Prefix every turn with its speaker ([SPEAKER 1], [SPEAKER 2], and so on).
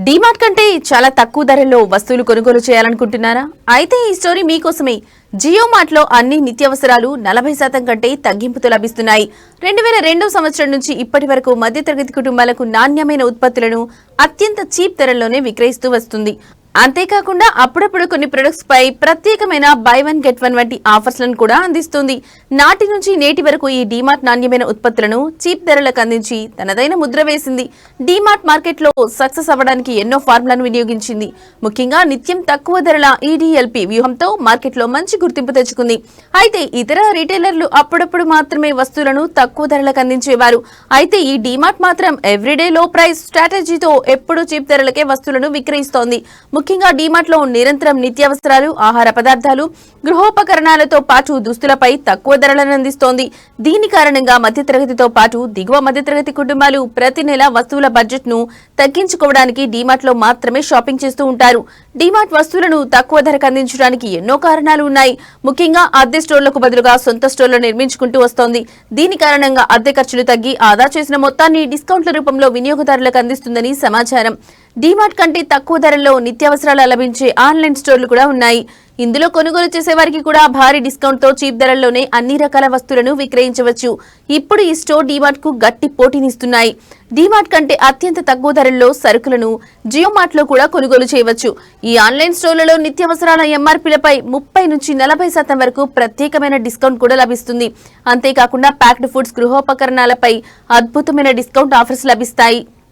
[SPEAKER 1] డీమార్ట్ కంటే చాలా తక్కువ ధరల్లో వస్తువులు కొనుగోలు చేయాలనుకుంటున్నారా? అయితే ఈ స్టోరీ మీకోసమే. జియో మార్ట్ లో అన్ని నిత్యావసరాలు 40% కంటే తగ్గింపుతో లభిస్తున్నాయి. 2002 సంవత్సరం నుంచి ఇప్పటి వరకు మధ్యతరగతి కుటుంబాలకు నాణ్యమైన ఉత్పత్తులను అత్యంత చీప్ ధరల్లోనే విక్రయిస్తూ వస్తుంది. అంతేకాకుండా అప్పుడప్పుడు కొన్ని ప్రొడక్ట్స్ పై ప్రత్యేకమైన బై వన్ గెట్ వన్ వంటి ఆఫర్స్ లను కూడా అందిస్తుంది. నాటి నుంచి నేటి వరకు ఈ డీమార్ట్ నాణ్యమైన ఉత్పత్తులను చీప్ ధరలకు అందించి తనదైన ముద్ర వేసింది. డీమార్ట్ మార్కెట్ లో సక్సెస్ అవ్వడానికి ఎన్నో ఫార్ములాను వినియోగించింది. ముఖ్యంగా నిత్యం తక్కువ ధరల EDLP వ్యూహంతో మార్కెట్ లో మంచి గుర్తింపు తెచ్చుకుంది. అయితే ఇతర రిటైలర్లు అప్పుడప్పుడు మాత్రమే వస్తువులను తక్కువ ధరలకు అందించేవారు. అయితే ఈ డీమార్ట్ మాత్రం ఎవ్రీడే లో ప్రైస్ స్ట్రాటజీతో ఎప్పుడూ చీప్ ధరలకే వస్తువులను విక్రయిస్తోంది. ముఖ్యంగా డీమార్ట్ లో నిరంతరం నిత్యావసరాలు, ఆహార పదార్థాలు, గృహోపకరణాలతో పాటు దుస్తులపై తక్కువ ధరలను అందిస్తోంది. దీని కారణంగా మధ్యతరగతితో పాటు దిగువ మధ్యతరగతి కుటుంబాలు ప్రతి నెల వస్తువుల బడ్జెట్ ను తగ్గించుకోవడానికి డీమార్ట్ లో మాత్రమే షాపింగ్ చేస్తూ ఉంటారు. డీమార్ట్ వస్తువులను తక్కువ ధరకు అందించడానికి ఎన్నో కారణాలు ఉన్నాయి. ముఖ్యంగా అద్దె స్టోర్లకు బదులుగా సొంత స్టోర్లు నిర్మించుకుంటూ వస్తోంది. దీని కారణంగా అద్దె ఖర్చులు తగ్గి ఆదా చేసిన మొత్తాన్ని డిస్కౌంట్ల రూపంలో వినియోగదారులకు అందిస్తుందని సమాచారం. డీమార్ట్ కంటే తక్కువ ధరల్లో నిత్యావసరాలు లభించే ఆన్లైన్ స్టోర్లు కూడా ఉన్నాయి. ఇందులో కొనుగోలు చేసే వారికి కూడా భారీ డిస్కౌంట్ తో చీప్ ధరల్లోనే అన్ని రకాల వస్తువులను విక్రయించవచ్చు. ఇప్పుడు ఈ స్టోర్ డీమార్ట్ కు గట్టి పోటీనిస్తున్నాయి. డీమార్ట్ కంటే అత్యంత తక్కువ ధరల్లో సరుకులను జియో మార్ట్ లో కూడా కొనుగోలు చేయవచ్చు. ఈ ఆన్లైన్ స్టోర్లలో నిత్యావసరాల MRPలపై 30 నుంచి 40% వరకు ప్రత్యేకమైన డిస్కౌంట్ కూడా లభిస్తుంది. అంతేకాకుండా ప్యాక్డ్ ఫుడ్స్, గృహోపకరణాలపై అద్భుతమైన డిస్కౌంట్ ఆఫర్స్ లభిస్తాయి.